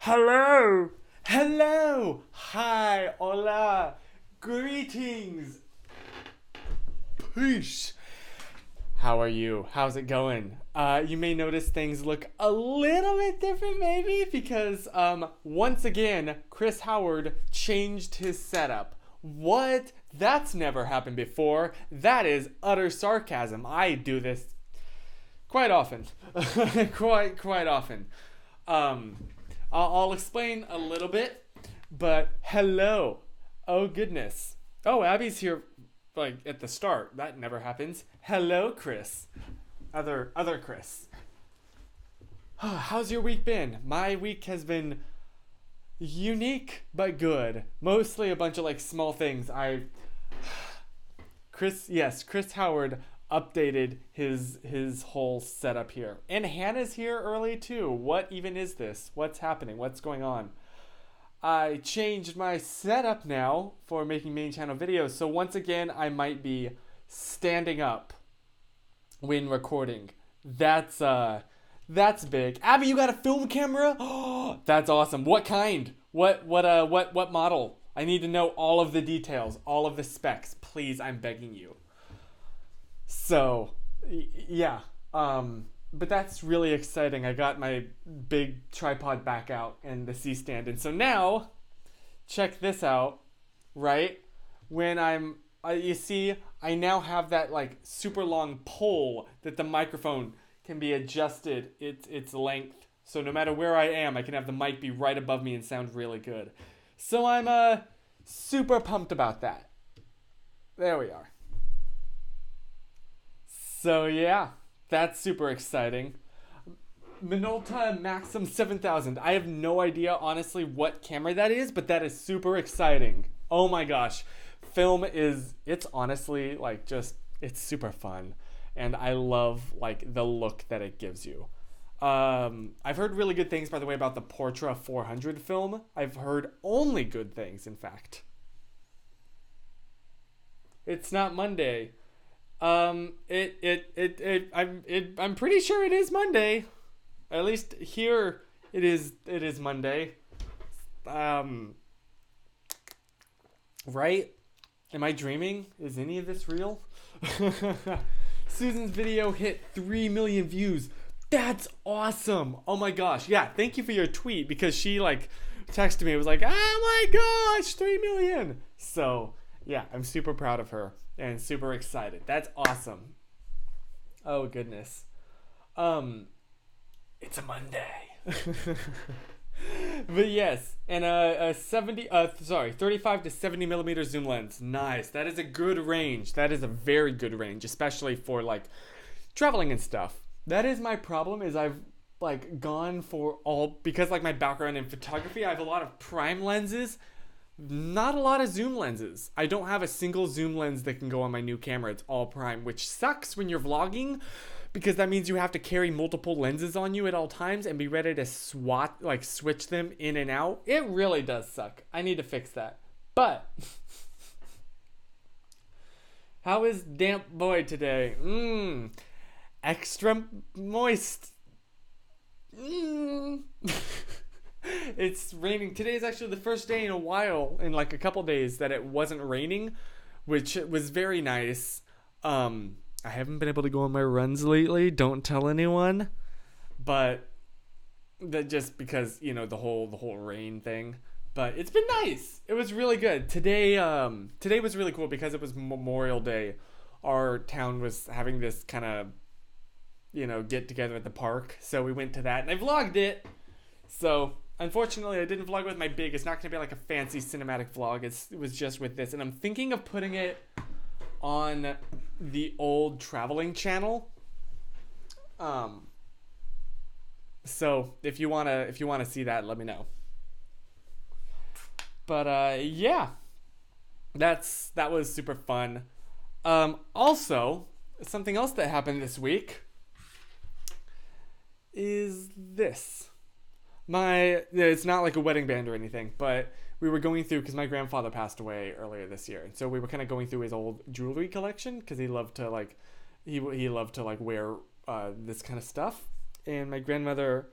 Hello! Hello! Hi! Hola! Greetings! Peace! How are you? How's it going? You may notice things look a little bit different, maybe, because once again, Chris Howard changed his setup. What? That's never happened before. That is utter sarcasm. I do this quite often. quite often. Um, I'll explain a little bit, but hello. Oh goodness. Oh, Abby's here, like at the start. That never happens. Hello, Chris. Other Chris. How's your week been? My week has been unique but good. Mostly a bunch of like small things. Chris Howard updated his whole setup here. And Hannah's here early too. What even is this? What's happening? What's going on? I changed my setup now for making main channel videos. So once again, I might be standing up when recording. That's big. Abby, you got a film camera? Oh, that's awesome. What kind? What model? I need to know all of the details, all of the specs. Please, I'm begging you. So, yeah. But that's really exciting. I got my big tripod back out and the C stand. And so now, check this out, right? When you see, I now have that like super long pole that the microphone can be adjusted its length. So no matter where I am, I can have the mic be right above me and sound really good. So I'm super pumped about that. There we are. So yeah, that's super exciting. Minolta Maxim 7000. I have no idea honestly what camera that is, but that is super exciting. Oh my gosh. It's honestly like just it's super fun and I love like the look that it gives you. I've heard really good things by the way about the Portra 400 film. I've heard only good things in fact. It's not Monday. I'm pretty sure it is Monday. At least here it is Monday. Right? Am I dreaming? Is any of this real? Susan's video hit 3 million views. That's awesome. Oh my gosh. Yeah, thank you for your tweet because she like texted me. It was like, "Oh my gosh, 3 million." So, yeah, I'm super proud of her and super excited. That's awesome. Oh goodness. It's a Monday. But yes, and a 35 to 70 millimeter zoom lens. Nice. That is a good range. That is a very good range, especially for like traveling and stuff. That is my problem. Is I've like gone for all because like my background in photography, I have a lot of prime lenses, not a lot of zoom lenses. I don't have a single zoom lens that can go on my new camera. It's all prime, which sucks when you're vlogging because that means you have to carry multiple lenses on you at all times and be ready to switch them in and out. It really does suck. I need to fix that. But how is Damp Boy today? Extra moist. It's raining. Today is actually the first day in a while, in like a couple days, that it wasn't raining, which was very nice. I haven't been able to go on my runs lately. Don't tell anyone, but that just because the whole rain thing. But it's been nice. It was really good today. Today was really cool because it was Memorial Day. Our town was having this kind of get together at the park, so we went to that and I vlogged it. So unfortunately, I didn't vlog with my big. It's not going to be like a fancy cinematic vlog. It was just with this. And I'm thinking of putting it on the old traveling channel. So if you wanna see that, let me know. But yeah, that was super fun. Also, something else that happened this week is this. It's not like a wedding band or anything, but we were going through because my grandfather passed away earlier this year, and so we were kind of going through his old jewelry collection because he loved to wear this kind of stuff. And my grandmother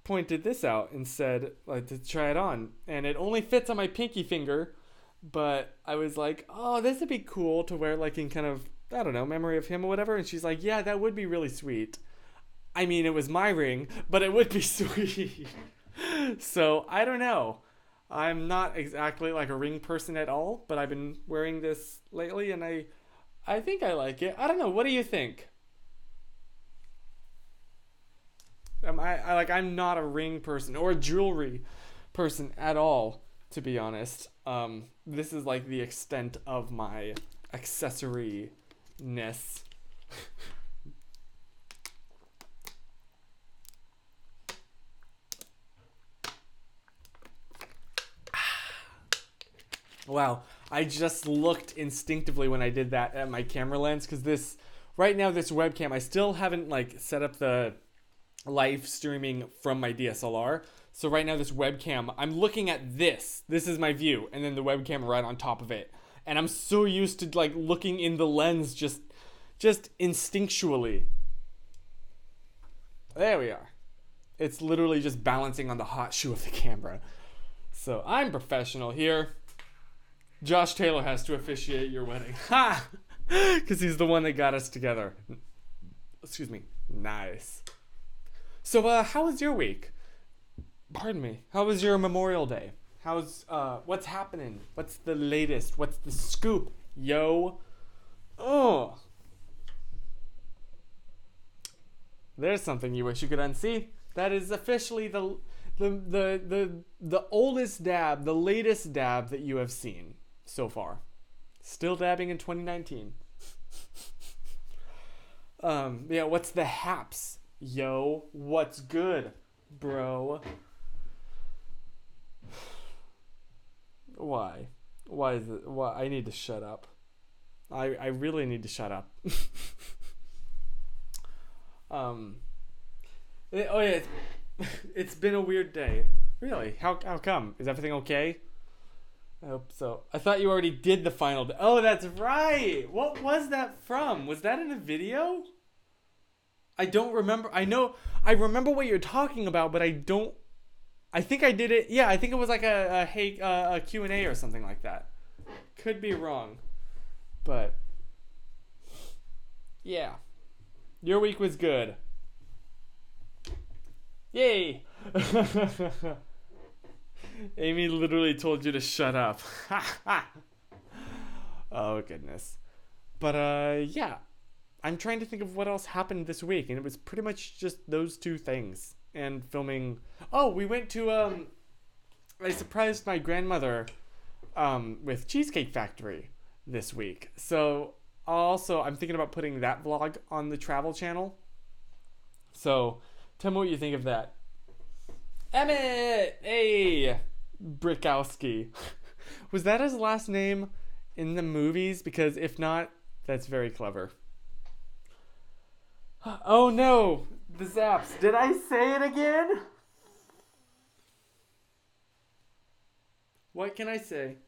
pointed this out and said like to try it on, and it only fits on my pinky finger, but I was like, oh, this would be cool to wear like in kind of, I don't know, memory of him or whatever. And she's like, yeah, that would be really sweet. I mean, it was my ring, but it would be sweet. So I don't know. I'm not exactly like a ring person at all, but I've been wearing this lately, and I think I like it. I don't know. What do you think? I'm not a ring person or a jewelry person at all, to be honest. This is like the extent of my accessory-ness. Wow, I just looked instinctively when I did that at my camera lens, because this webcam, I still haven't like set up the live streaming from my DSLR. So right now this webcam, I'm looking at this. This is my view, and then the webcam right on top of it. And I'm so used to like looking in the lens just instinctually. There we are. It's literally just balancing on the hot shoe of the camera. So I'm professional here. Josh Taylor has to officiate your wedding. Ha! Because he's the one that got us together. Excuse me. Nice. So, how was your week? Pardon me. How was your Memorial Day? What's happening? What's the latest? What's the scoop? Yo. Oh. There's something you wish you could unsee. That is officially the oldest dab, the latest dab that you have seen so far. Still dabbing in 2019. Yeah, what's the haps? Yo, what's good, bro? Why? Why is it? Why? I need to shut up. I really need to shut up. It's been a weird day. Really? How come? Is everything okay? I hope so. I thought you already did the final. Oh, that's right. What was that from? Was that in a video? I don't remember. I remember what you're talking about, but I don't. I think I did it. Yeah, I think it was like a Q&A or something like that. Could be wrong, but yeah, your week was good. Yay! Amy literally told you to shut up. Oh goodness. But yeah. I'm trying to think of what else happened this week, and it was pretty much just those two things. And filming. Oh, we went to I surprised my grandmother with Cheesecake Factory this week. So also I'm thinking about putting that vlog on the travel channel. So tell me what you think of that. Emmett! Hey! Brickowski. Was that his last name in the movies? Because if not, that's very clever. Oh no! The zaps. Did I say it again? What can I say?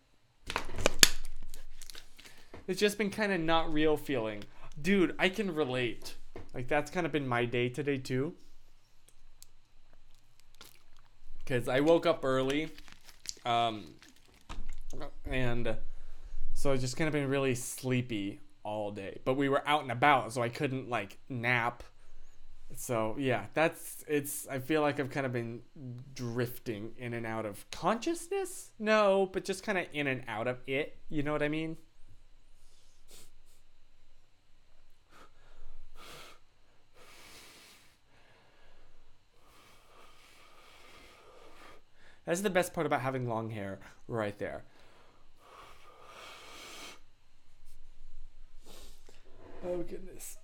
It's just been kind of not real feeling. Dude, I can relate. Like, that's kind of been my day today too. Because I woke up early. And so I've just kind of been really sleepy all day. But we were out and about, so I couldn't, like, nap. So, yeah, I feel like I've kind of been drifting in and out of consciousness? No, but just kind of in and out of it. You know what I mean? That's the best part about having long hair, right there. Oh, goodness.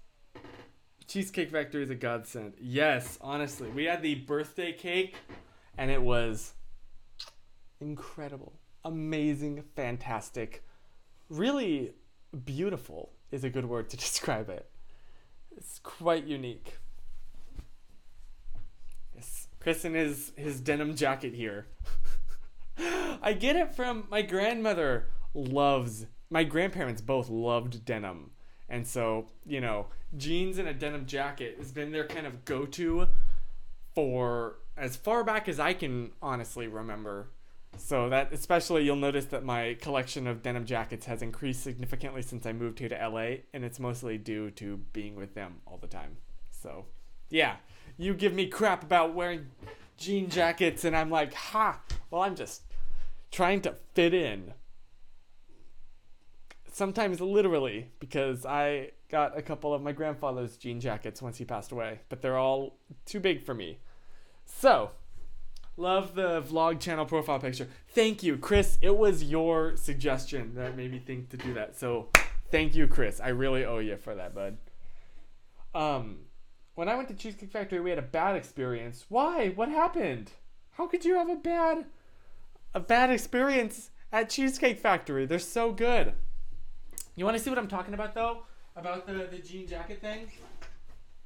Cheesecake Factory is a godsend. Yes, honestly. We had the birthday cake, and it was incredible. Amazing, fantastic. Really beautiful is a good word to describe it. It's quite unique. Yes. Chris in his denim jacket here. I get it from my grandmother my grandparents both loved denim. And so, you know, jeans and a denim jacket has been their kind of go-to for as far back as I can honestly remember. So that, especially, you'll notice that my collection of denim jackets has increased significantly since I moved here to LA, and it's mostly due to being with them all the time. So, yeah, you give me crap about wearing jean jackets, and I'm like, well, I'm just trying to fit in. Sometimes literally, because I got a couple of my grandfather's jean jackets once he passed away, but they're all too big for me. So, love the vlog channel profile picture. Thank you, Chris. It was your suggestion that made me think to do that. So, thank you, Chris. I really owe you for that, bud. When I went to Cheesecake Factory, we had a bad experience. Why? What happened? How could you have a bad experience at Cheesecake Factory? They're so good. You want to see what I'm talking about, though? About the jean jacket thing?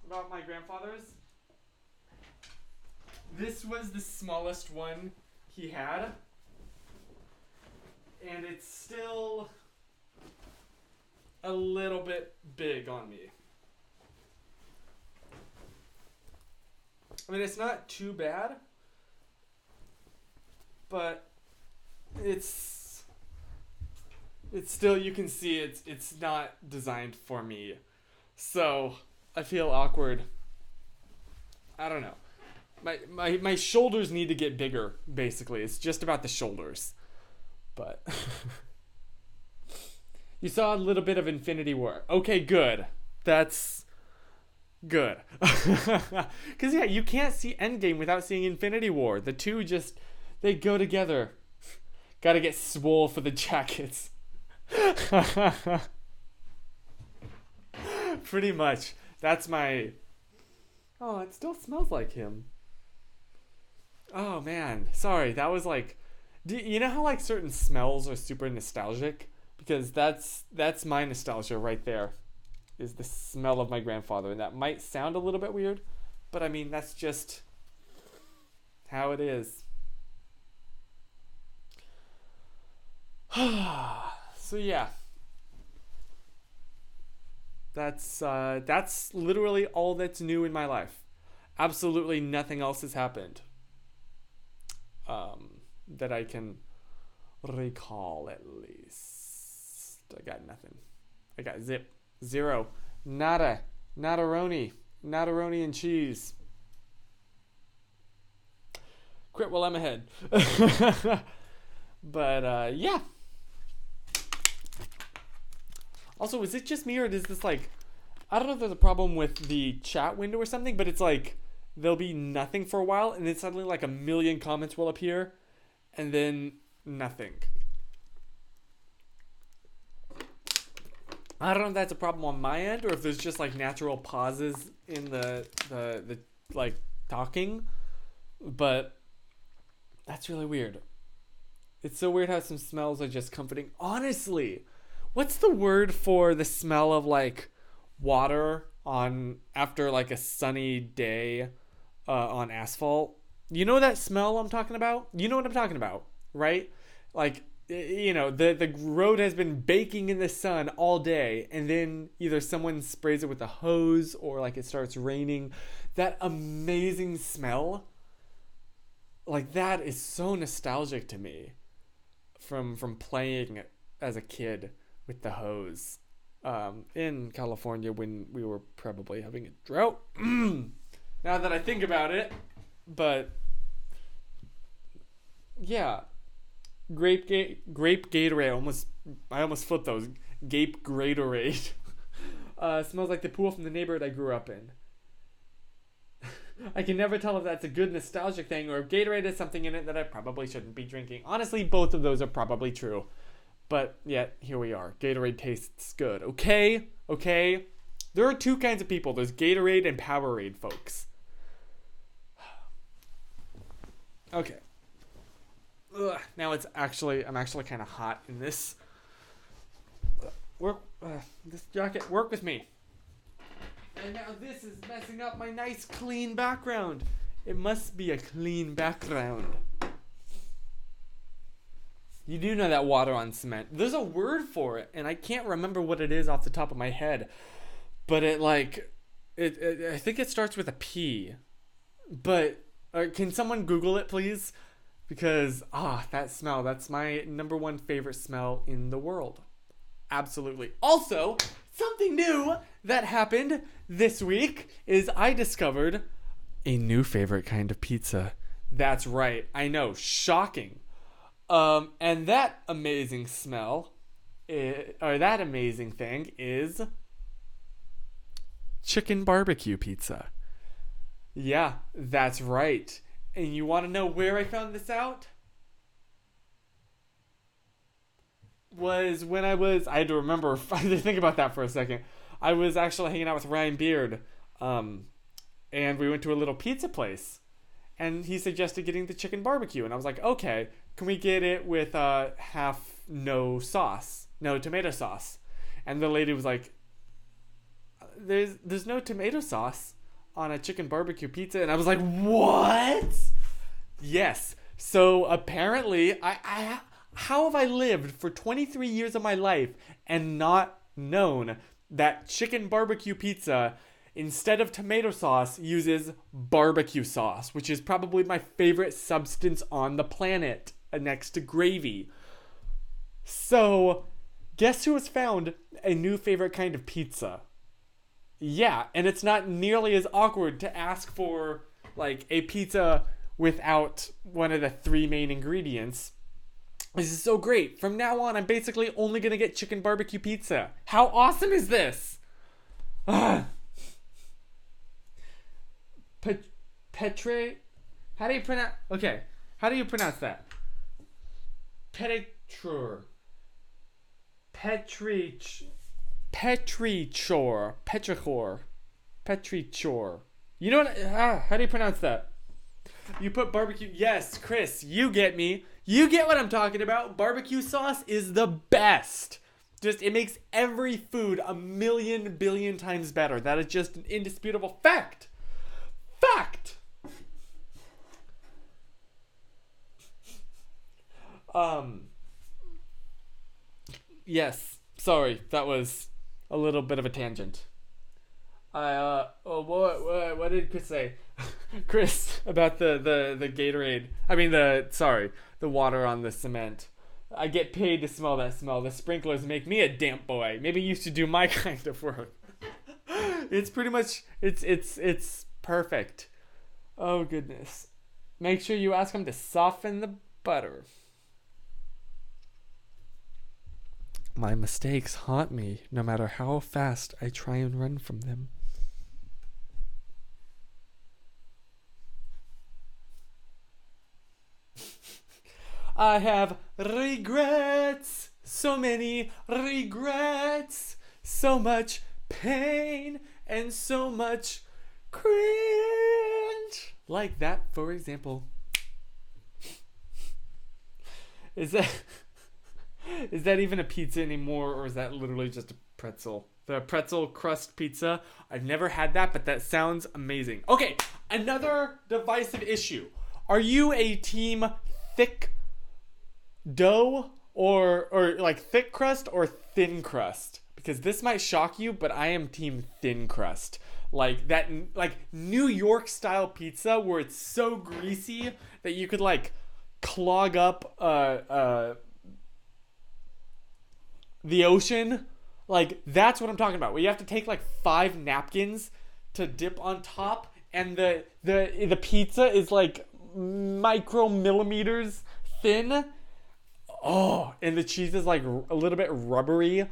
About my grandfather's? This was the smallest one he had. And it's still a little bit big on me. I mean, it's not too bad. But it's still, you can see it's not designed for me. So I feel awkward. I don't know. My shoulders need to get bigger, basically. It's just about the shoulders. But you saw a little bit of Infinity War. Okay, good. That's good. Because, yeah, you can't see Endgame without seeing Infinity War. The two just, they go together. Gotta get swole for the jackets. Pretty much. That's my... Oh, it still smells like him. Oh, man. Sorry, that was like... you know how like certain smells are super nostalgic? Because that's my nostalgia right there. Is the smell of my grandfather. And that might sound a little bit weird. But I mean, that's just how it is. So yeah. That's literally all that's new in my life. Absolutely nothing else has happened. That I can recall at least. I got nothing. I got zero. Nada. Nadaroni and cheese. Quit while I'm ahead. But, yeah. Also, is it just me or does this like... I don't know if there's a problem with the chat window or something, but it's like... There'll be nothing for a while, and then suddenly like a million comments will appear, and then nothing. I don't know if that's a problem on my end, or if there's just like natural pauses in the like talking, but that's really weird. It's so weird how some smells are just comforting. Honestly, what's the word for the smell of like water on after like a sunny day? On asphalt. You know that smell I'm talking about? You know what I'm talking about, right? Like, you know, the road has been baking in the sun all day, and then either someone sprays it with a hose or like it starts raining. That amazing smell, like that is so nostalgic to me from playing as a kid with the hose in California when we were probably having a drought. Now that I think about it, but yeah, grape Gatorade. I almost flipped those. Gape Gatorade. Smells like the pool from the neighborhood I grew up in. I can never tell if that's a good nostalgic thing or if Gatorade has something in it that I probably shouldn't be drinking. Honestly, both of those are probably true. But yet, here we are. Gatorade tastes good. Okay? There are two kinds of people. There's Gatorade and Powerade, folks. Okay. Ugh, now I'm actually kind of hot in this. This jacket, work with me. And now this is messing up my nice clean background. It must be a clean background. You do know that water on cement. There's a word for it, and I can't remember what it is off the top of my head. But I think it starts with a P. But can someone Google it, please? Because that smell, that's my number one favorite smell in the world. Absolutely. Also, something new that happened this week is I discovered a new favorite kind of pizza. That's right. I know, shocking. And that amazing smell, or that amazing thing is chicken barbecue pizza. Yeah, that's right. And you want to know where I found this out? Was when I had to remember, I had to think about that for a second. I was actually hanging out with Ryan Beard, and we went to a little pizza place. And he suggested getting the chicken barbecue. And I was like, okay, can we get it with half no tomato sauce? And the lady was like, there's no tomato sauce on a chicken barbecue pizza. And I was like, what? Yes. So apparently, how have I lived for 23 years of my life and not known that chicken barbecue pizza, instead of tomato sauce, uses barbecue sauce, which is probably my favorite substance on the planet, next to gravy. So, guess who has found a new favorite kind of pizza? Yeah, and it's not nearly as awkward to ask for, like, a pizza without one of the three main ingredients. This is so great. From now on, I'm basically only going to get chicken barbecue pizza. How awesome is this? Petre? How do you pronounce... Okay. How do you pronounce that? Petrichor. You know what? How do you pronounce that? You put barbecue... Yes, Chris, you get me. You get what I'm talking about. Barbecue sauce is the best. Just, it makes every food a million billion times better. That is just an indisputable fact. Fact! Yes. Sorry, that was a little bit of a tangent. What did Chris say? Chris, about the Gatorade. I mean, the water on the cement. I get paid to smell that smell. The sprinklers make me a damp boy. Maybe you should do my kind of work. It's pretty much, it's perfect. Oh, goodness. Make sure you ask them to soften the butter. My mistakes haunt me, no matter how fast I try and run from them. I have regrets, so many regrets, so much pain and so much cringe. Like that, for example. Is that even a pizza anymore, or is that literally just a pretzel? The pretzel crust pizza. I've never had that, but that sounds amazing. Okay, another divisive issue. Are you a team thick dough or like thick crust or thin crust? Because this might shock you, but I am team thin crust. Like that, like New York style pizza where it's so greasy that you could like clog up the ocean. Like, that's what I'm talking about. Where you have to take like 5 napkins to dip on top, and the pizza is like micromillimeters thin. Oh, and the cheese is like a little bit rubbery.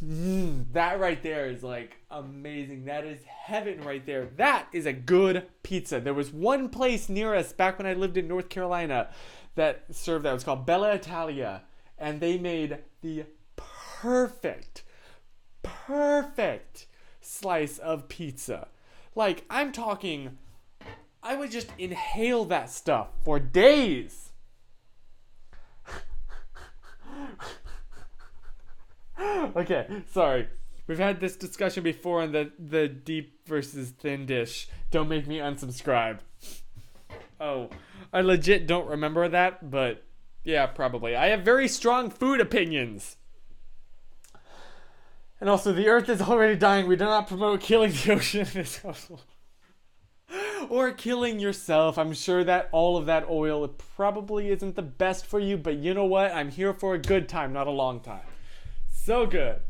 That right there is like amazing. That is heaven right there. That is a good pizza. There was one place near us back when I lived in North Carolina that served that. It was called Bella Italia, and they made the perfect slice of pizza. Like, I'm talking, I would just inhale that stuff for days. Okay, sorry. We've had this discussion before on the deep versus thin dish. Don't make me unsubscribe. Oh, I legit don't remember that, but yeah, probably. I have very strong food opinions. And also, the earth is already dying. We do not promote killing the ocean in this household. Or killing yourself. I'm sure that all of that oil probably isn't the best for you, but you know what? I'm here for a good time, not a long time. So good.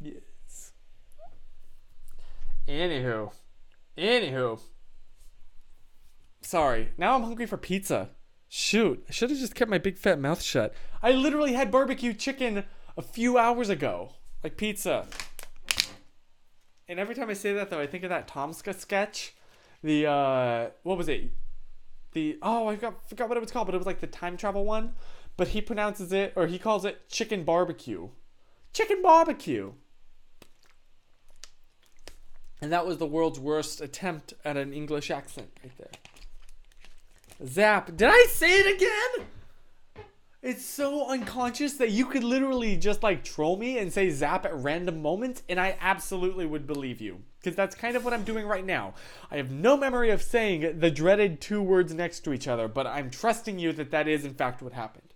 Yes. Anywho. Sorry. Now I'm hungry for pizza. Shoot. I should have just kept my big fat mouth shut. I literally had barbecue chicken a few hours ago. Like pizza. And every time I say that, though, I think of that Tomska sketch. What was it? I forgot what it was called, but it was like the time travel one. But he pronounces it, or he calls it chicken barbecue. Chicken barbecue. And that was the world's worst attempt at an English accent right there. Zap. Did I say it again? It's so unconscious that you could literally just like troll me and say zap at random moments, and I absolutely would believe you. Because that's kind of what I'm doing right now. I have no memory of saying the dreaded two words next to each other, but I'm trusting you that that is in fact what happened.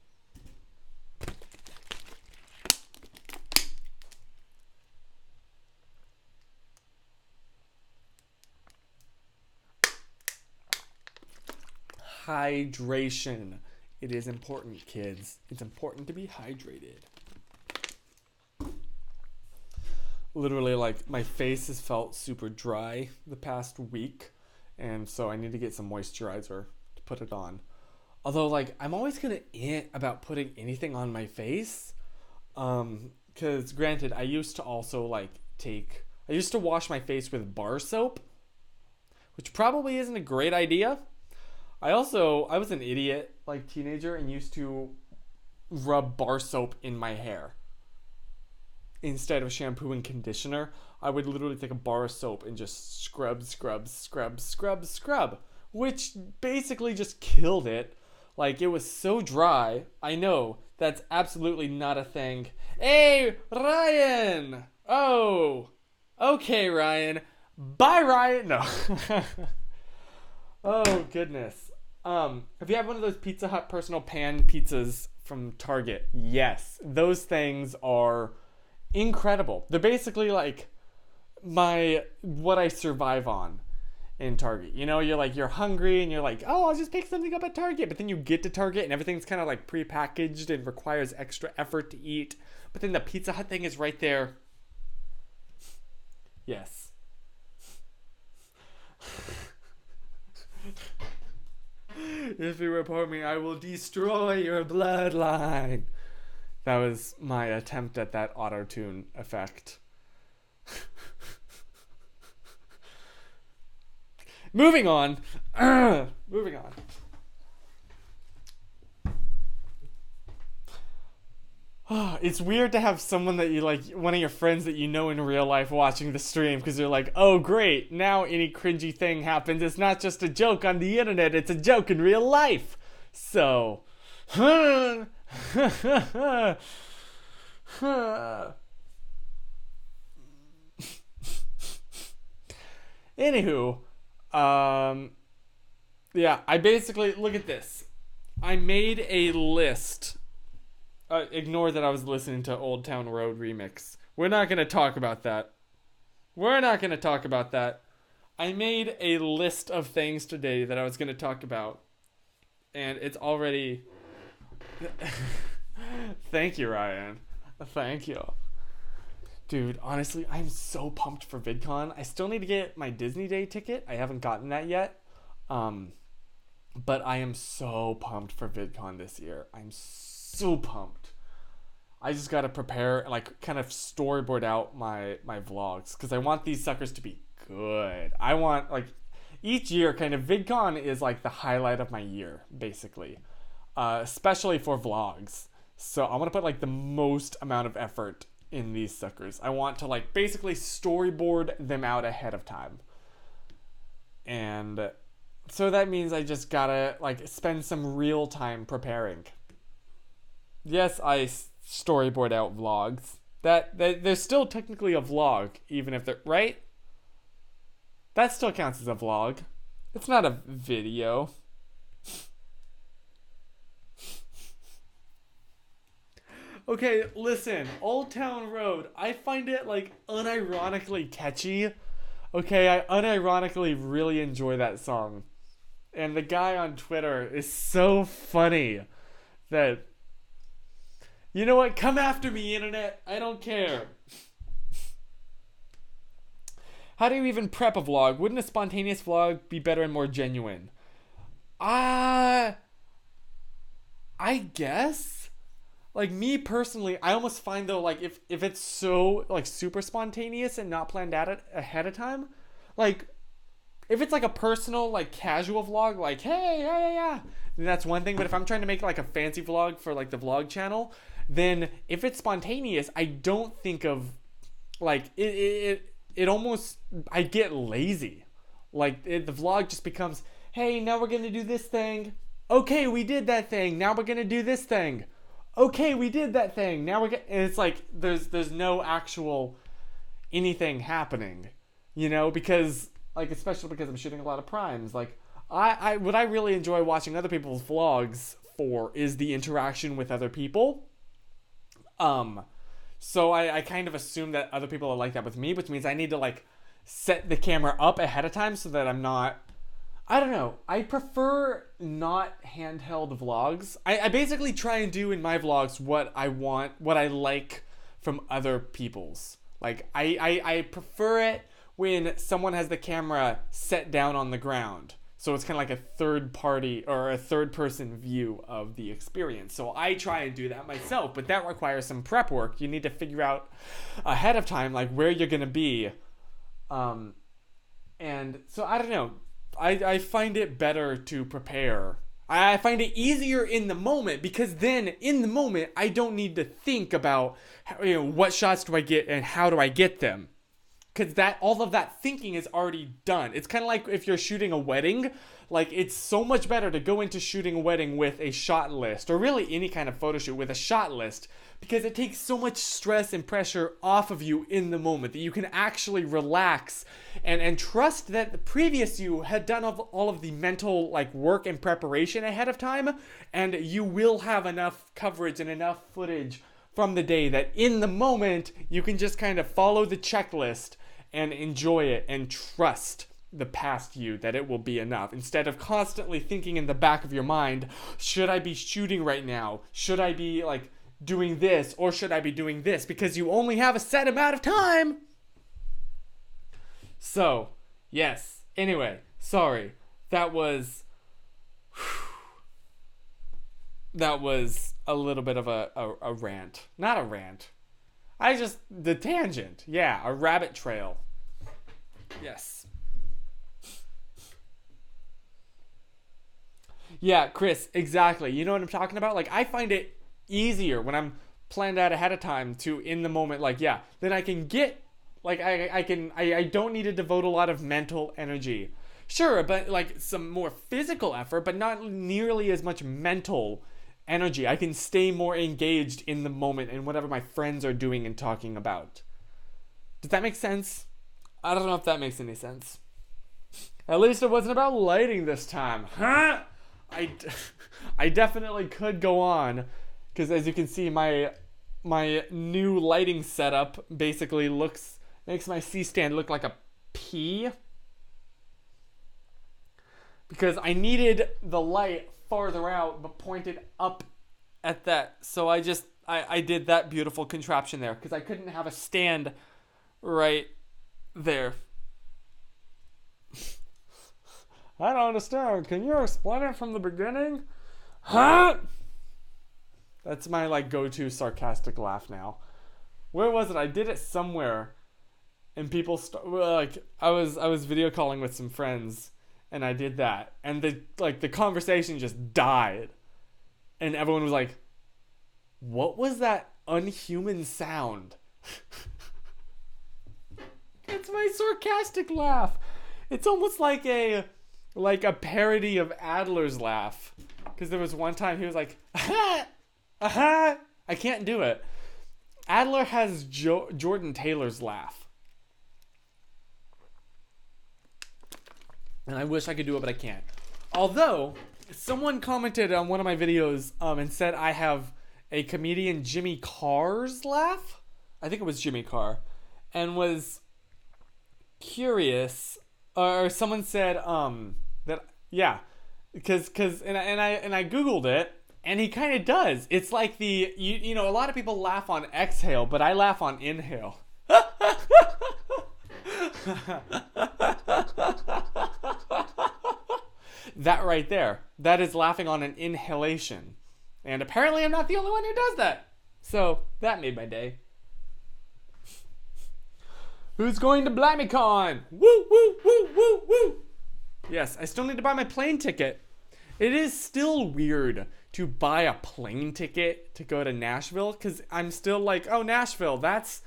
Hydration. It is important, kids. It's important to be hydrated. Literally, like, my face has felt super dry the past week, and so I need to get some moisturizer to put it on. Although, like, I'm always gonna about putting anything on my face. Because, granted, I used to also, like, I used to wash my face with bar soap, which probably isn't a great idea. I was an idiot, like, teenager, and used to rub bar soap in my hair. Instead of shampoo and conditioner, I would literally take a bar of soap and just scrub, which basically just killed it. Like, it was so dry. I know, that's absolutely not a thing. Hey, Ryan! Oh, okay, Ryan. Bye, Ryan! No. Oh, goodness. Have you had one of those Pizza Hut personal pan pizzas from Target? Yes. Those things are incredible. They're basically like what I survive on in Target. You know, you're hungry and you're like, oh, I'll just pick something up at Target. But then you get to Target and everything's kind of like prepackaged and requires extra effort to eat. But then the Pizza Hut thing is right there. Yes. If you report me, I will destroy your bloodline. That was my attempt at that auto-tune effect. Moving on. It's weird to have someone that you like, one of your friends that you know in real life watching the stream, because you're like, oh great, now any cringy thing happens, it's not just a joke on the internet, it's a joke in real life. So, anywho, yeah, I basically, look at this. I made a list. Ignore that I was listening to Old Town Road remix. We're not going to talk about that. I made a list of things today that I was going to talk about. And it's already... Thank you, Ryan. Thank you. Dude, honestly, I'm so pumped for VidCon. I still need to get my Disney Day ticket. I haven't gotten that yet. But I am so pumped for VidCon this year. I'm so pumped. I just gotta prepare, like, kind of storyboard out my vlogs, because I want these suckers to be good. I want, like, each year, kind of, VidCon is, like, the highlight of my year, basically. Especially for vlogs. So I want to put, like, the most amount of effort in these suckers. I want to, like, basically storyboard them out ahead of time. And so that means I just gotta, like, spend some real time preparing. Yes, I storyboard out vlogs. That they're still technically a vlog, even if they're right. That still counts as a vlog. It's not a video. Okay, listen, Old Town Road. I find it, like, unironically catchy. Okay, I unironically really enjoy that song. And the guy on Twitter is so funny that, you know what? Come after me, internet. I don't care. How do you even prep a vlog? Wouldn't a spontaneous vlog be better and more genuine? Uh, I guess. Like me personally, I almost find though, like if it's so like super spontaneous and not planned out ahead of time, like if it's like a personal like casual vlog, like hey yeah, then that's one thing. But if I'm trying to make like a fancy vlog for like the vlog channel, then if it's spontaneous, I don't think of like it almost, I get lazy. Like the vlog just becomes, hey, now we're gonna do this thing. Okay, we did that thing. Now we're gonna do this thing. Okay, we did that thing. Now we're and it's like there's no actual anything happening, you know, because like especially because I'm shooting a lot of primes. Like I what I really enjoy watching other people's vlogs for is the interaction with other people. So I kind of assume that other people are like that with me, which means I need to like set the camera up ahead of time so that I'm not, I don't know. I prefer not handheld vlogs. I basically try and do in my vlogs what I want, what I like from other people's. Like I prefer it when someone has the camera set down on the ground. So it's kind of like a third party or a third person view of the experience. So I try and do that myself, but that requires some prep work. You need to figure out ahead of time like where you're going to be. And so I don't know. I find it better to prepare. I find it easier in the moment because then in the moment I don't need to think about what shots do I get and how do I get them. Because that all of that thinking is already done. It's kind of like if you're shooting a wedding, like it's so much better to go into shooting a wedding with a shot list, or really any kind of photo shoot with a shot list, because it takes so much stress and pressure off of you in the moment that you can actually relax and trust that the previous you had done all of the mental like work and preparation ahead of time, and you will have enough coverage and enough footage from the day that in the moment you can just kind of follow the checklist and enjoy it and trust the past you that it will be enough, instead of constantly thinking in the back of your mind, should I be shooting right now? Should I be like doing this or should I be doing this? Because you only have a set amount of time. So, yes. Anyway, sorry. That was a little bit of a rant. Not a rant. The tangent. Yeah, a rabbit trail. Yes. Yeah, Chris, exactly. You know what I'm talking about? Like, I find it easier when I'm planned out ahead of time to in the moment, like, yeah, then I can get, like, I don't need to devote a lot of mental energy. Sure, but, like, some more physical effort, but not nearly as much mental energy. I can stay more engaged in the moment and whatever my friends are doing and talking about. Does that make sense? I don't know if that makes any sense. At least it wasn't about lighting this time. Huh? I definitely could go on, because as you can see, my new lighting setup basically makes my C-stand look like a P, because I needed the light farther out but pointed up at that, so I did that beautiful contraption there because I couldn't have a stand right there. I don't understand. Can you explain it from the beginning? Huh? That's my like go-to sarcastic laugh now. Where was it? I did it somewhere, and people like I was video calling with some friends, and I did that, and the conversation just died, and everyone was like, "What was that unhuman sound?" It's my sarcastic laugh. It's almost like a parody of Adler's laugh. Because there was one time he was like, aha, aha. I can't do it. Adler has Jordan Taylor's laugh. And I wish I could do it, but I can't. Although, someone commented on one of my videos and said I have a comedian Jimmy Carr's laugh. I think it was Jimmy Carr. And was curious, or someone said that yeah, because and I googled it, and he kind of does. It's like you know, a lot of people laugh on exhale, but I laugh on inhale. That right there, that is laughing on an inhalation, and apparently I'm not the only one who does that. So that made my day. Who's going to BlimeyCon? Woo, woo, woo, woo, woo. Yes, I still need to buy my plane ticket. It is still weird to buy a plane ticket to go to Nashville, because I'm still like, oh, Nashville, that's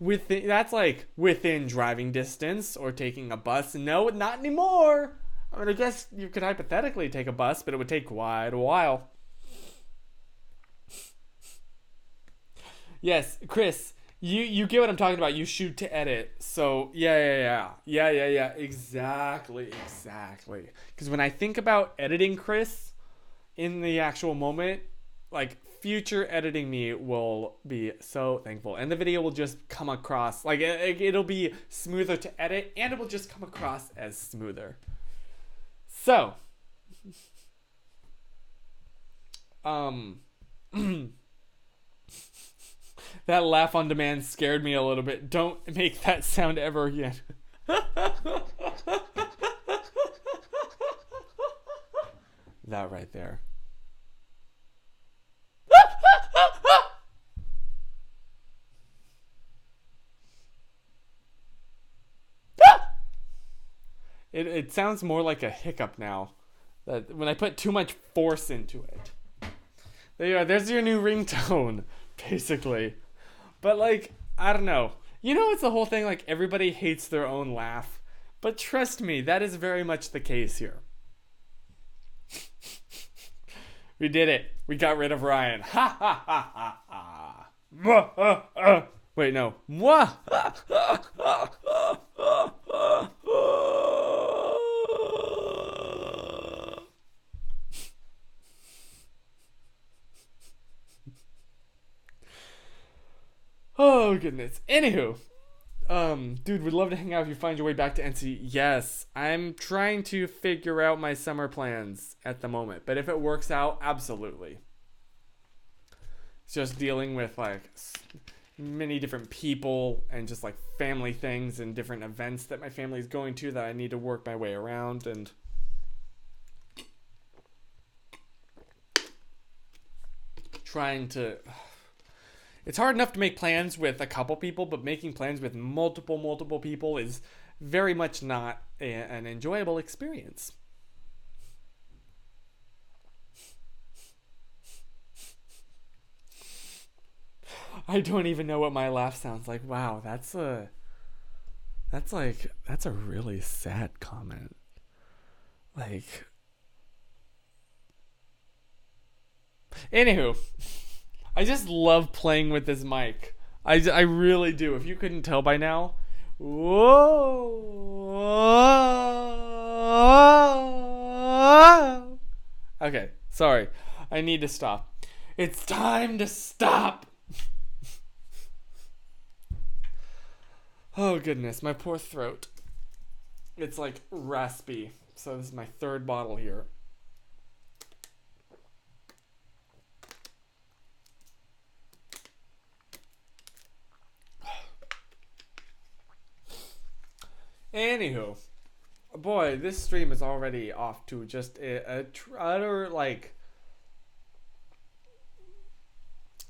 like within driving distance, or taking a bus. No, not anymore. I mean, I guess you could hypothetically take a bus, but it would take quite a while. Yes, Chris, you get what I'm talking about. You shoot to edit. So yeah. Exactly. Because when I think about editing Chris in the actual moment, like, future editing me will be so thankful, and the video will just come across like it'll be smoother to edit, and it will just come across as smoother. So, that laugh on demand scared me a little bit. Don't make that sound ever again. That right there. It sounds more like a hiccup now. That when I put too much force into it. There you are. There's your new ringtone, basically. But, like, I don't know. You know, it's the whole thing, like, everybody hates their own laugh. But trust me, that is very much the case here. We did it. We got rid of Ryan. Ha ha ha ha ha. Wait, no. Oh, goodness. Anywho. Dude, we'd love to hang out if you find your way back to NC. Yes, I'm trying to figure out my summer plans at the moment. But if it works out, absolutely. It's just dealing with, like, many different people and just, like, family things and different events that my family's going to that I need to work my way around, and trying to... It's hard enough to make plans with a couple people, but making plans with multiple people is very much not an enjoyable experience. I don't even know what my laugh sounds like. Wow, that's a really sad comment. Like, anywho, I just love playing with this mic. I really do. If you couldn't tell by now. Whoa. Okay, sorry. I need to stop. It's time to stop. Oh, goodness. My poor throat. It's like raspy. So this is my third bottle here. Anywho, boy, this stream is already off to just a utter, like...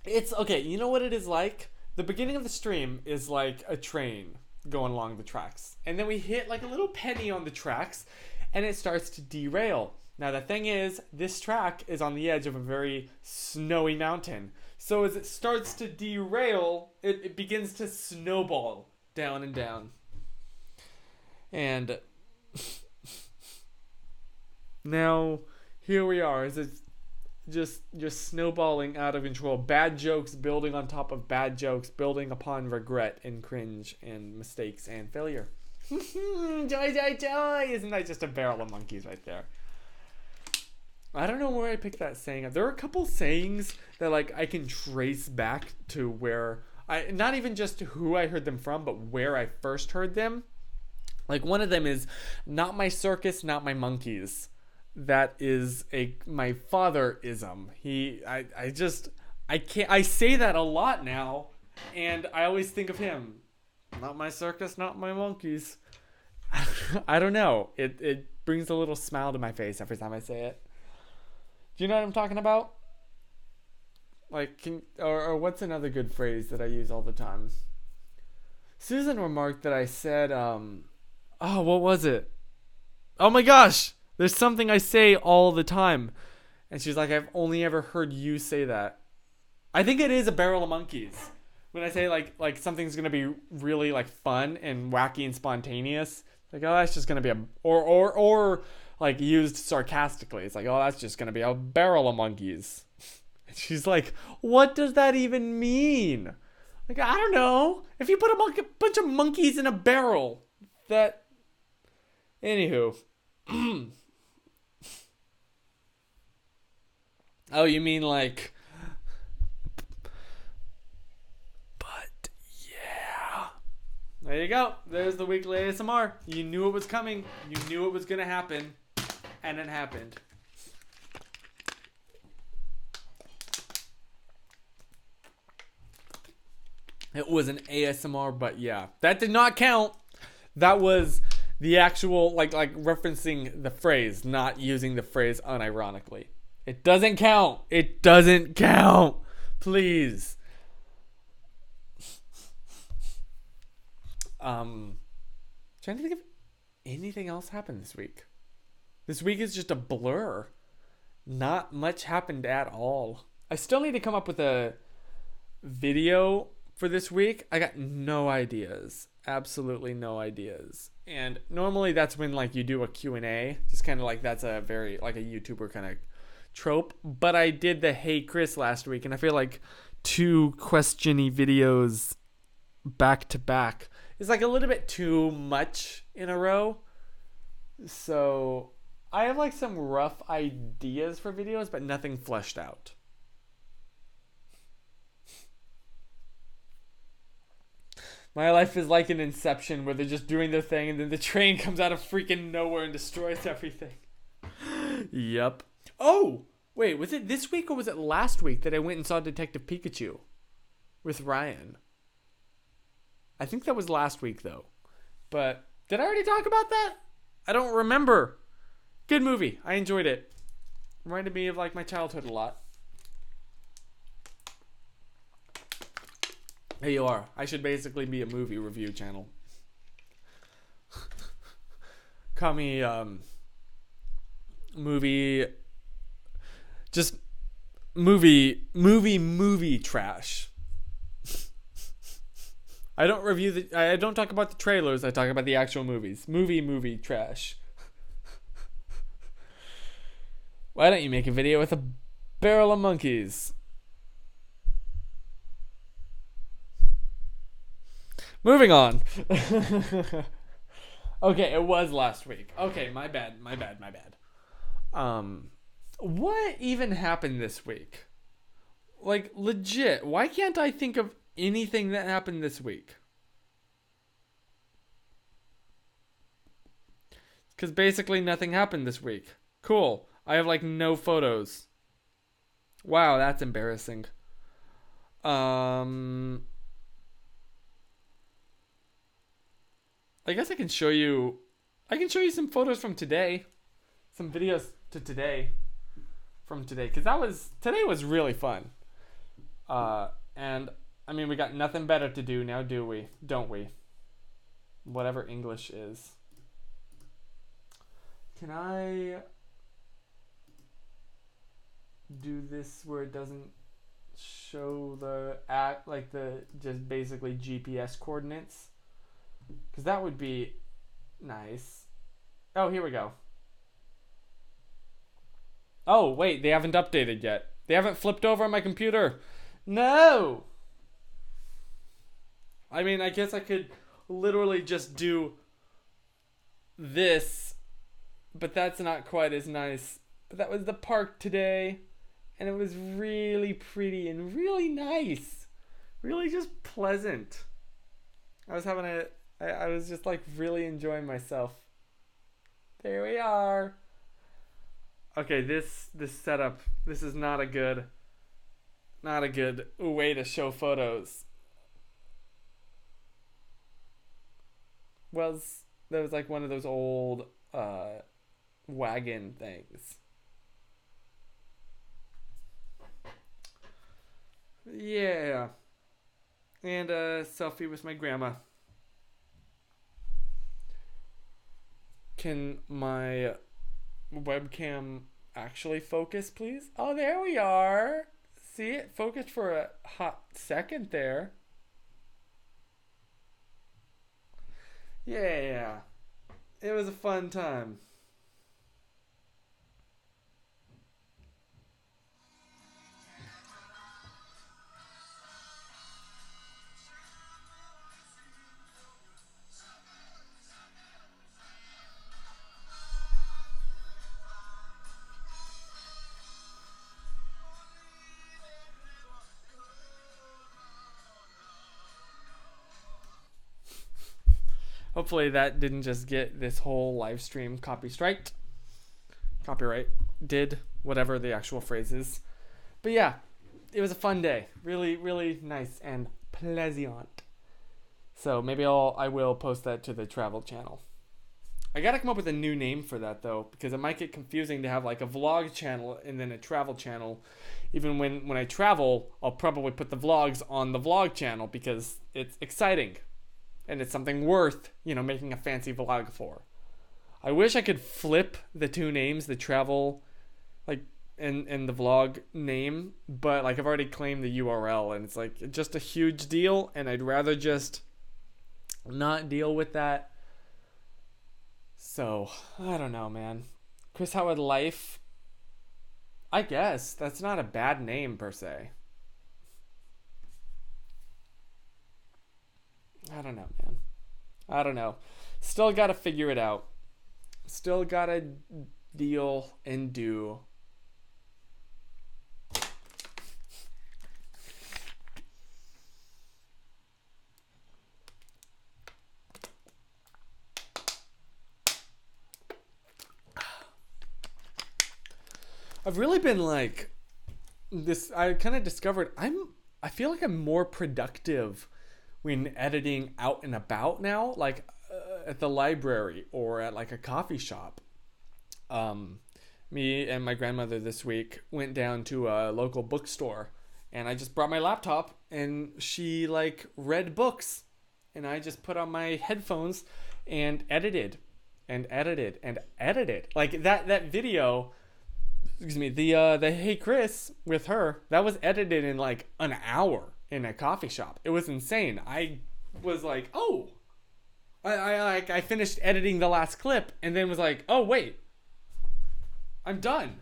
It's, okay, you know what it is like? The beginning of the stream is like a train going along the tracks. And then we hit like a little penny on the tracks, and it starts to derail. Now, the thing is, this track is on the edge of a very snowy mountain. So as it starts to derail, it begins to snowball down and down. And now, here we are. It's just snowballing out of control. Bad jokes building on top of bad jokes, building upon regret and cringe and mistakes and failure. Joy, joy, joy! Isn't that just a barrel of monkeys right there? I don't know where I picked that saying up. There are a couple sayings that, like, I can trace back to where not even just who I heard them from, but where I first heard them. Like one of them is not my circus, not my monkeys. That is my father-ism. I say that a lot now, and I always think of him. Not my circus, not my monkeys. I don't know. It brings a little smile to my face every time I say it. Do you know what I'm talking about? Like, or what's another good phrase that I use all the time? Susan remarked that I said, what was it? Oh my gosh! There's something I say all the time. And she's like, I've only ever heard you say that. I think it is a barrel of monkeys. When I say like something's gonna be really like fun and wacky and spontaneous, like, oh, that's just gonna be or like used sarcastically. It's like, oh, that's just gonna be a barrel of monkeys. And she's like, what does that even mean? Like, I don't know. If you put a bunch of monkeys in a barrel, that. Anywho. Oh, you mean like. But yeah. There you go. There's the weekly ASMR. You knew it was coming. You knew it was gonna happen. And it happened. It was an ASMR, but yeah. That did not count. That was the actual, like referencing the phrase, not using the phrase unironically. It doesn't count. It doesn't count. Please. Trying to think of anything else happened this week. This week is just a blur. Not much happened at all. I still need to come up with a video for this week. I got no ideas. Absolutely no ideas. And normally that's when like you do a Q&A. Just kind of like that's a very like a YouTuber kind of trope. But I did the Hey Chris last week, and I feel like 2 question-y videos back to back is like a little bit too much in a row. So I have like some rough ideas for videos, but nothing fleshed out. My life is like an Inception where they're just doing their thing and then the train comes out of freaking nowhere and destroys everything. Yep. Oh, wait, was it this week or was it last week that I went and saw Detective Pikachu with Ryan? I think that was last week though. But did I already talk about that? I don't remember. Good movie. I enjoyed it. Reminded me of like my childhood a lot. There you are. I should basically be a movie review channel. Call me movie trash. I don't talk about the trailers, I talk about the actual movies. Movie trash. Why don't you make a video with a barrel of monkeys? Moving on. Okay, it was last week. Okay, my bad. What even happened this week? Like, legit, why can't I think of anything that happened this week? Because basically nothing happened this week. Cool. I have, like, no photos. Wow, that's embarrassing. I guess I can show you some photos from today. Some videos from today. Because today was really fun. And, I mean, we got nothing better to do now, do we? Don't we? Whatever English is. Can I do this where it doesn't show the just basically GPS coordinates? Because that would be nice. Oh, here we go. Oh, wait, they haven't updated yet. They haven't flipped over on my computer. No! I mean, I guess I could literally just do this, but that's not quite as nice. But that was the park today, and it was really pretty and really nice. Really just pleasant. I I was just like really enjoying myself. There we are. Okay, this setup, this is not a good way to show photos. There was like one of those old wagon things. Yeah. And a selfie with my grandma. Can my webcam actually focus, please? Oh, there we are. See, it focused for a hot second there. Yeah. It was a fun time. Hopefully that didn't just get this whole live stream copyright. Did whatever the actual phrase is. But yeah, it was a fun day. Really, really nice and pleasant. So maybe I will post that to the travel channel. I gotta come up with a new name for that though, because it might get confusing to have like a vlog channel and then a travel channel. Even when I travel, I'll probably put the vlogs on the vlog channel because it's exciting. And it's something worth, making a fancy vlog for. I wish I could flip the two names, the travel, and the vlog name, but I've already claimed the URL, and it's just a huge deal, and I'd rather just not deal with that. So I don't know, man. Chris Howard Life. I guess that's not a bad name per se. I don't know, man. I don't know. Still gotta figure it out. Still gotta deal and do. I've really been this. I kind of discovered I feel like I'm more productive when editing out and about now, at the library or at a coffee shop. Me and my grandmother this week went down to a local bookstore, and I just brought my laptop, and she read books, and I just put on my headphones and edited. That video, excuse me, the Hey Chris with her, that was edited in an hour in a coffee shop. It was insane. I was oh, I finished editing the last clip and then was oh wait, I'm done.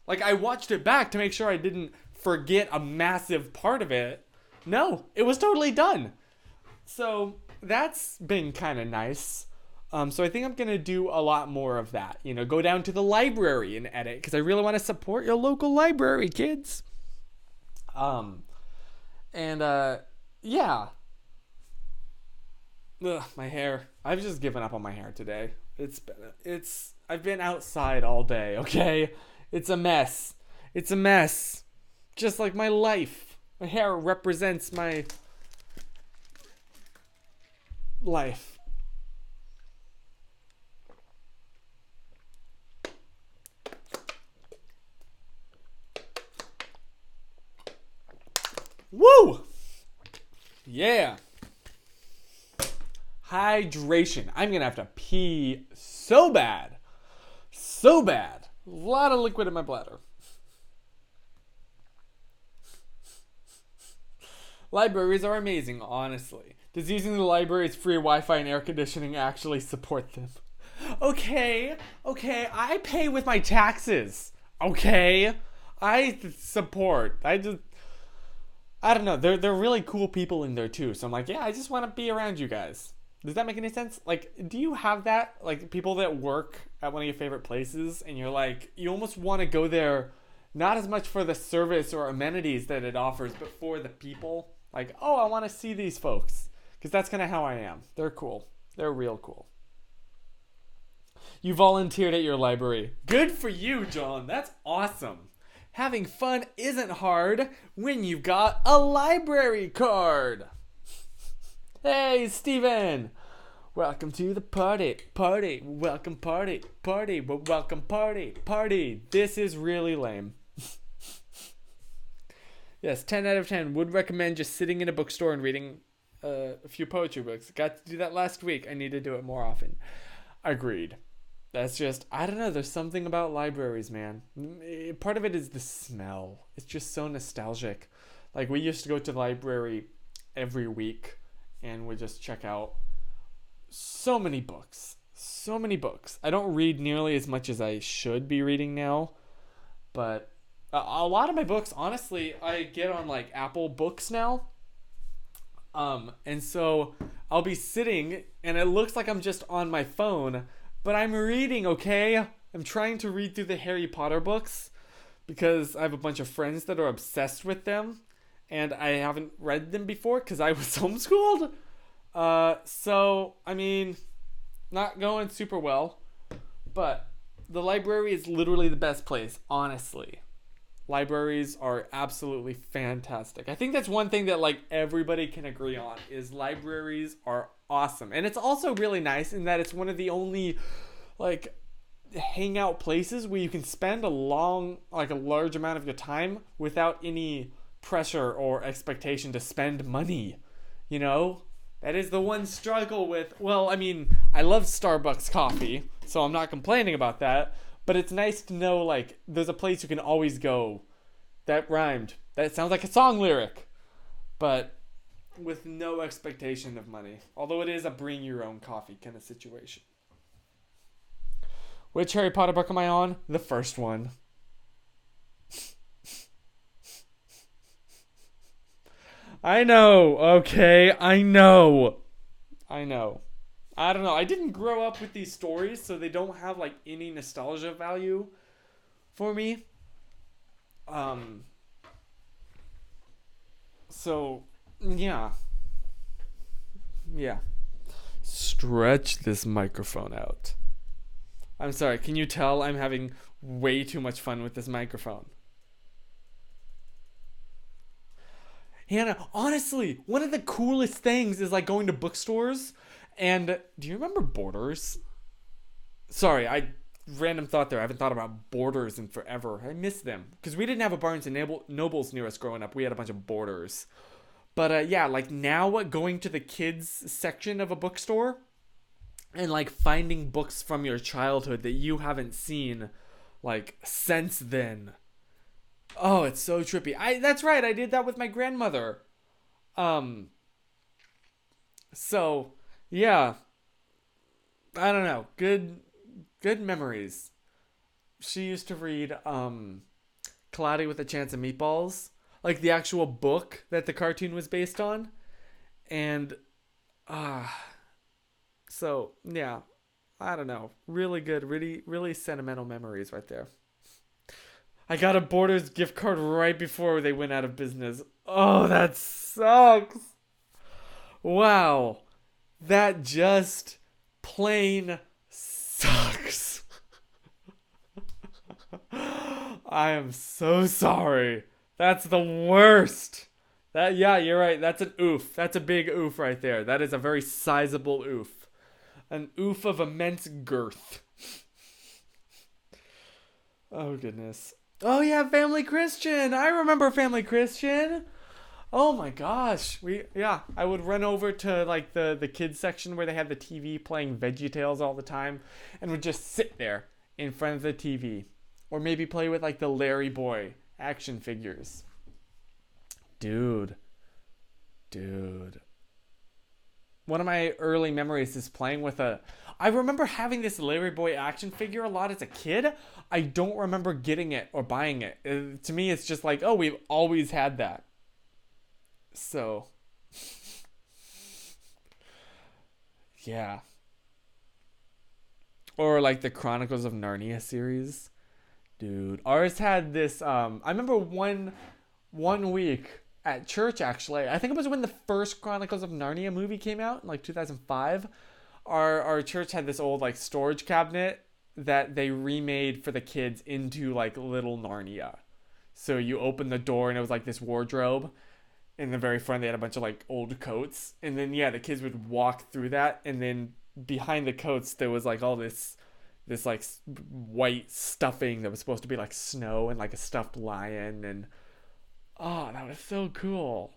I watched it back to make sure I didn't forget a massive part of it. No, it was totally done. So that's been kind of nice. So I think I'm going to do a lot more of that. Go down to the library and edit, because I really want to support your local library, kids. Yeah. Ugh, my hair. I've just given up on my hair today. I've been outside all day, okay? It's a mess. It's a mess. Just like my life. My hair represents my life. Woo! Yeah. Hydration. I'm gonna have to pee so bad. So bad. A lot of liquid in my bladder. Libraries are amazing, honestly. Does using the library's free Wi-Fi and air conditioning actually support them? Okay, I pay with my taxes. Okay? I support. I don't know. They're really cool people in there too. So I'm yeah, I just want to be around you guys. Does that make any sense? Do you have that? People that work at one of your favorite places and you're you almost want to go there, not as much for the service or amenities that it offers, but for the people. Oh, I want to see these folks. Because that's kind of how I am. They're cool. They're real cool. You volunteered at your library. Good for you, John. That's awesome. Having fun isn't hard when you've got a library card. Hey, Steven. Welcome to the party. Party. Welcome party. Party. Welcome party. Party. This is really lame. Yes, 10 out of 10. Would recommend just sitting in a bookstore and reading a few poetry books. Got to do that last week. I need to do it more often. Agreed. That's just, I don't know, there's something about libraries, man. Part of it is the smell. It's just so nostalgic. Like, we used to go to the library every week and we just check out so many books. So many books. I don't read nearly as much as I should be reading now, but a lot of my books, honestly, I get on like Apple Books now. And so I'll be sitting and it looks like I'm just on my phone, but I'm reading, okay? I'm trying to read through the Harry Potter books because I have a bunch of friends that are obsessed with them and I haven't read them before because I was homeschooled. So, I mean, not going super well, but the library is literally the best place, honestly. Libraries are absolutely fantastic. I think that's one thing that like everybody can agree on is libraries are awesome. And it's also really nice in that it's one of the only like hangout places where you can spend a large amount of your time without any pressure or expectation to spend money. You know? That is the one struggle with, well, I mean, I love Starbucks coffee, so I'm not complaining about that. But it's nice to know, like, there's a place you can always go. That rhymed. That sounds like a song lyric. But with no expectation of money. Although it is a bring your own coffee kind of situation. Which Harry Potter book am I on? The first one. I know, okay? I know. I don't know. I didn't grow up with these stories, so they don't have like any nostalgia value for me. So yeah. Stretch this microphone out. I'm sorry, can you tell I'm having way too much fun with this microphone? Hannah, honestly, one of the coolest things is like going to bookstores. And do you remember Borders? Sorry, random thought there. I haven't thought about Borders in forever. I miss them because we didn't have a Barnes and Nobles near us growing up. We had a bunch of Borders. But yeah, like now going to the kids section of a bookstore and like finding books from your childhood that you haven't seen like since then. Oh, it's so trippy. That's right. I did that with my grandmother. So yeah, I don't know. Good memories. She used to read Cloudy with a Chance of Meatballs, like the actual book that the cartoon was based on, and so yeah, I don't know. Really good, really sentimental memories right there. I got a Borders gift card right before they went out of business. Oh, that sucks. Wow. That just plain sucks. I am so sorry. That's the worst. Yeah, you're right. That's an oof. That's a big oof right there. That is a very sizable oof. An oof of immense girth. Oh, goodness. Oh, yeah, Family Christian. I remember Family Christian. Oh my gosh. I would run over to like the kids section where they had the TV playing VeggieTales all the time and would just sit there in front of the TV or maybe play with like the Larry Boy action figures. Dude. One of my early memories is playing with I remember having this Larry Boy action figure a lot as a kid. I don't remember getting it or buying it. To me, it's just like, oh, we've always had that. So, yeah. Or like the Chronicles of Narnia series. Dude, ours had this, I remember one week at church, actually. I think it was when the first Chronicles of Narnia movie came out in like 2005. Our church had this old like storage cabinet that they remade for the kids into like little Narnia. So you open the door and it was like this wardrobe. In the very front, they had a bunch of like old coats, and then yeah, the kids would walk through that, and then behind the coats there was like all this like white stuffing that was supposed to be like snow and like a stuffed lion, and oh, that was so cool.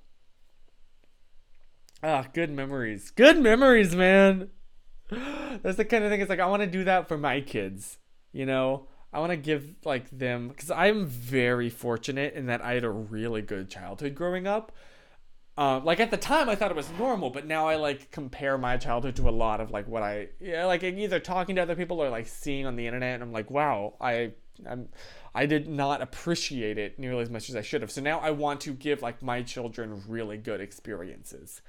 Ah, good memories. Good memories, man. That's the kind of thing. It's like I want to do that for my kids. You know, I want to give like them, because I'm very fortunate in that I had a really good childhood growing up. Like at the time I thought it was normal, but now I like compare my childhood to a lot of like what like either talking to other people or like seeing on the internet, and I'm like, wow, I did not appreciate it nearly as much as I should have. So now I want to give like my children really good experiences.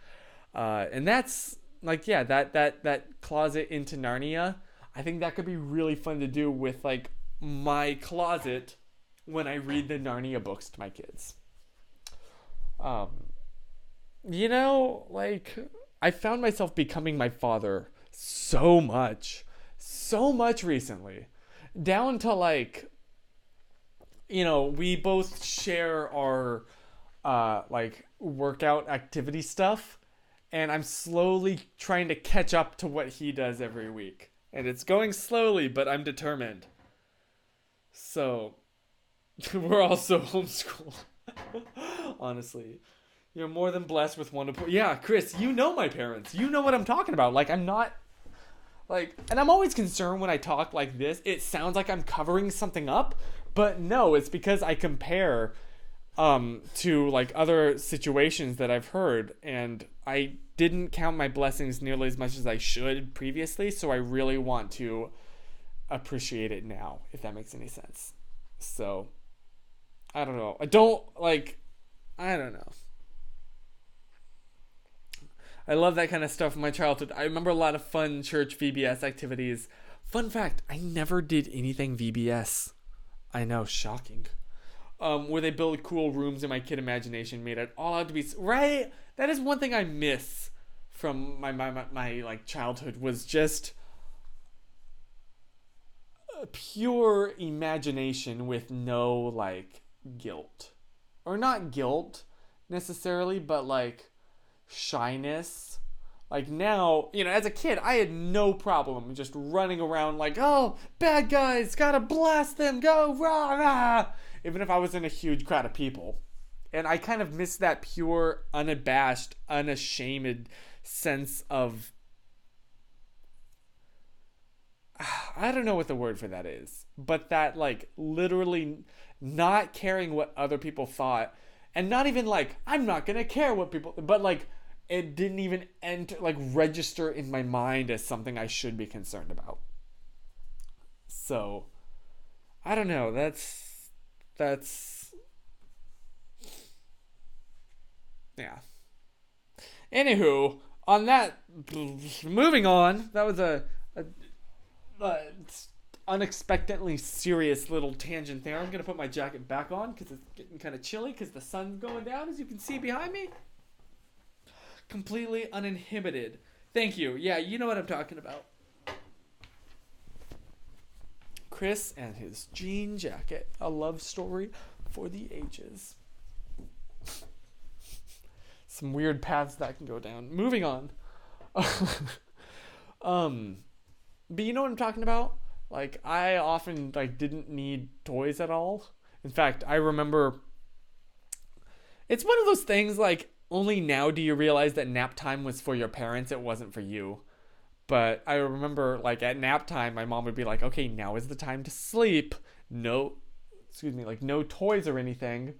And that's like, yeah, that closet into Narnia, I think that could be really fun to do with like my closet when I read the Narnia books to my kids. You know, like, I found myself becoming my father so much recently. Down to, like, you know, we both share our, like, workout activity stuff. And I'm slowly trying to catch up to what he does every week. And it's going slowly, but I'm determined. So, we're also homeschooled. Honestly. You're more than blessed with wonderful... Yeah, Chris, you know my parents. You know what I'm talking about. Like, I'm not... Like, and I'm always concerned when I talk like this. It sounds like I'm covering something up. But no, it's because I compare to, like, other situations that I've heard. And I didn't count my blessings nearly as much as I should previously. So I really want to appreciate it now, if that makes any sense. So, I don't know. I don't know. I love that kind of stuff in my childhood. I remember a lot of fun church VBS activities. Fun fact, I never did anything VBS. I know, shocking. Where they build cool rooms and my kid imagination made it all out to be... Right? That is one thing I miss from my like childhood, was just pure imagination with no like guilt. Or not guilt necessarily, but like shyness. Like now, you know, as a kid, I had no problem just running around like, oh, bad guys, gotta blast them, go, rah, rah, even if I was in a huge crowd of people. And I kind of miss that pure, unabashed, unashamed sense of, I don't know what the word for that is, but that like literally not caring what other people thought, and not even like, I'm not gonna care what people, but like, it didn't even enter, like, register in my mind as something I should be concerned about. So, I don't know. That's, yeah. Anywho, on that, moving on. That was a unexpectedly serious little tangent there. I'm gonna put my jacket back on because it's getting kind of chilly because the sun's going down, as you can see behind me. Completely uninhibited. Thank you. Yeah, you know what I'm talking about. Chris and his jean jacket. A love story for the ages. Some weird paths that can go down. Moving on. But you know what I'm talking about? Like, I often like didn't need toys at all. In fact, I remember... It's one of those things like, only now do you realize that nap time was for your parents, it wasn't for you. But I remember, like, at nap time, my mom would be like, okay, now is the time to sleep. No toys or anything.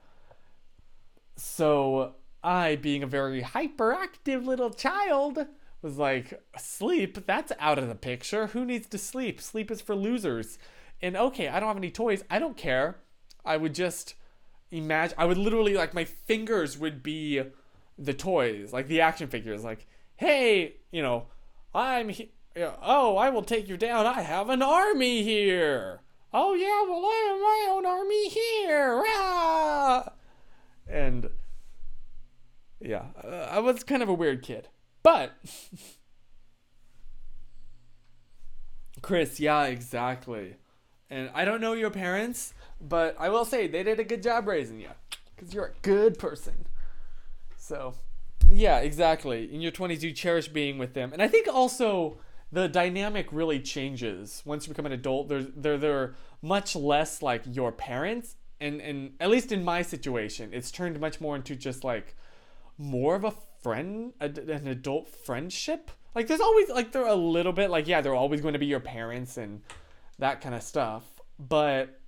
So I, being a very hyperactive little child, was like, sleep? That's out of the picture. Who needs to sleep? Sleep is for losers. And okay, I don't have any toys. I don't care. I would just imagine, I would literally, like, my fingers would be the toys, like the action figures, like, hey, you know, I will take you down. I have an army here. Oh yeah, well, I have my own army here. Rah! And Yeah, I was kind of a weird kid. But, Chris, yeah, exactly. And I don't know your parents, but I will say they did a good job raising you. Because you're a good person. So, yeah, exactly. In your 20s, you cherish being with them. And I think also the dynamic really changes once you become an adult. They're much less like your parents. And at least in my situation, it's turned much more into just like more of a friend, an adult friendship. Like there's always like they're a little bit like yeah, they're always going to be your parents and that kind of stuff. But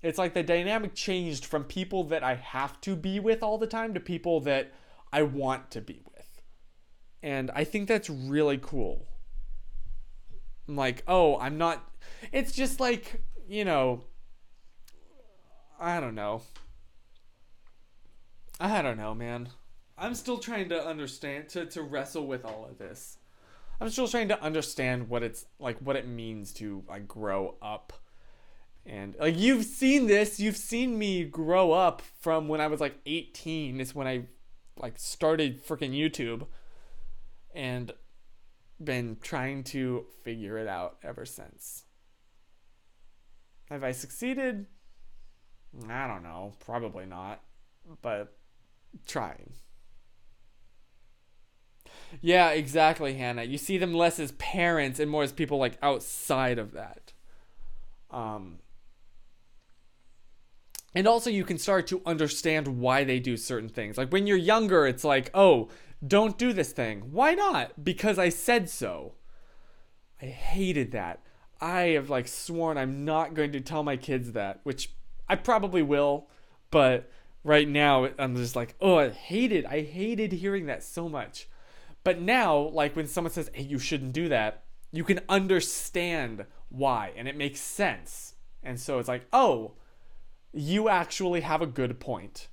it's like the dynamic changed from people that I have to be with all the time to people that I want to be with. And I think that's really cool. I'm like, oh, I'm not. It's just like, I don't know. I don't know, man. I'm still trying to understand, to wrestle with all of this. I'm still trying to understand what it's like, what it means to like grow up. And like you've seen this, you've seen me grow up from when I was like 18 is when I like started freaking YouTube and been trying to figure it out ever since. Have I succeeded? I don't know, probably not, but trying. Yeah, exactly, Hannah. You see them less as parents and more as people like outside of that. Um, and also you can start to understand why they do certain things. Like when you're younger, it's like, oh, don't do this thing. Why not? Because I said so. I hated that. I have like sworn I'm not going to tell my kids that, which I probably will, but right now I'm just like, oh, I hated hearing that so much. But now, like when someone says, hey, you shouldn't do that, you can understand why, and it makes sense. And so it's like, oh, you actually have a good point.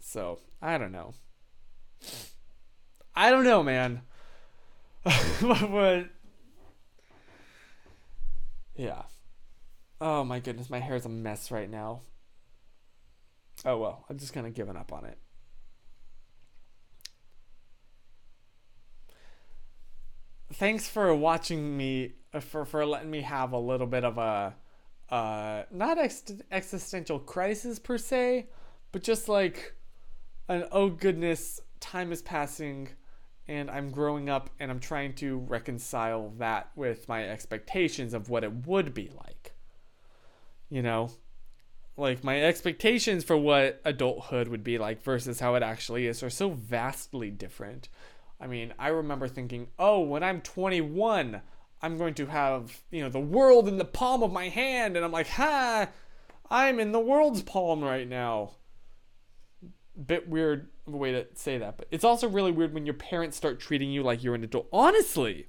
So, I don't know. I don't know, man. But, yeah. Oh my goodness, my hair's a mess right now. Oh well, I'm just kind of giving up on it. Thanks for watching me, for letting me have a little bit of a not existential crisis per se, but just like an oh goodness, time is passing and I'm growing up and I'm trying to reconcile that with my expectations of what it would be like. You know, like my expectations for what adulthood would be like versus how it actually is are so vastly different. I mean, I remember thinking, oh, when I'm 21, I'm going to have, the world in the palm of my hand. And I'm like, I'm in the world's palm right now. Bit weird way to say that. But it's also really weird when your parents start treating you like you're an adult. Honestly.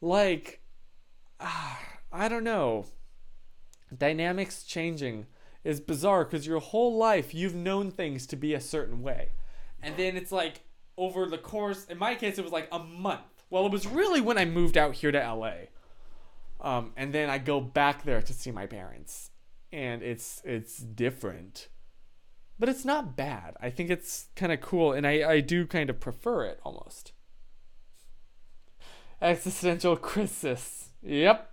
Like, I don't know. Dynamics changing is bizarre because your whole life you've known things to be a certain way. And then it's like over the course, in my case, it was like a month. Well, it was really when I moved out here to LA. And then I go back there to see my parents. And it's different. But it's not bad. I think it's kind of cool. And I do kind of prefer it almost. Existential crisis. Yep.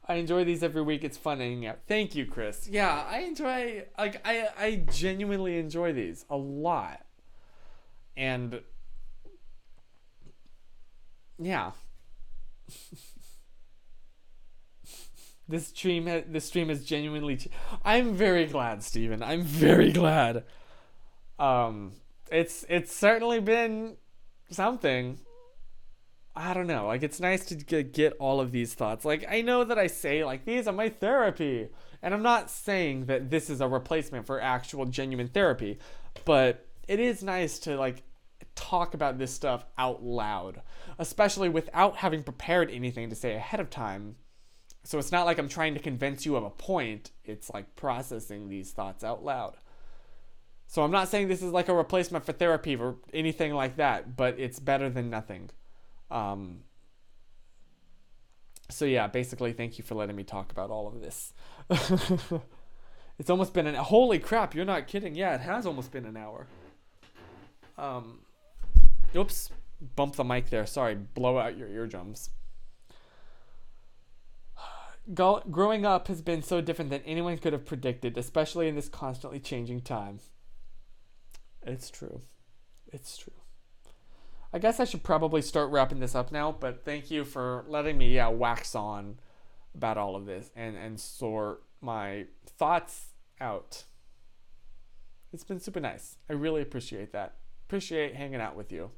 I enjoy these every week. It's fun hanging out. Thank you, Chris. Yeah, I enjoy, like, I genuinely enjoy these a lot. And yeah. This stream is genuinely I'm very glad, Steven. I'm very glad. It's certainly been something. I don't know. Like, it's nice to get all of these thoughts. Like, I know that I say, like, these are my therapy. And I'm not saying that this is a replacement for actual genuine therapy. But it is nice to, like, talk about this stuff out loud. Especially without having prepared anything to say ahead of time. So it's not like I'm trying to convince you of a point. It's, like, processing these thoughts out loud. So I'm not saying this is, like, a replacement for therapy or anything like that. But it's better than nothing. So yeah, basically, thank you for letting me talk about all of this. It's almost been holy crap, you're not kidding. Yeah, it has almost been an hour. Oops, bump the mic there. Sorry, blow out your eardrums. Growing up has been so different than anyone could have predicted, especially in this constantly changing time. It's true. It's true. I guess I should probably start wrapping this up now, but thank you for letting me wax on about all of this and sort my thoughts out. It's been super nice. I really appreciate that. Appreciate hanging out with you.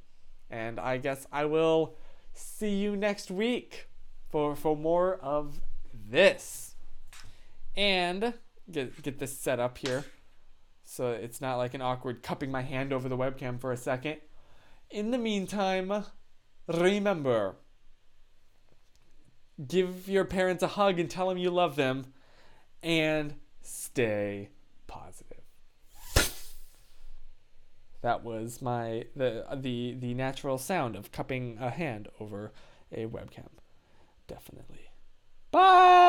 And I guess I will see you next week for more of this. And get this set up here so it's not like an awkward cupping my hand over the webcam for a second. In the meantime, remember, give your parents a hug and tell them you love them, and stay positive. That was the natural sound of cupping a hand over a webcam. Definitely. Bye!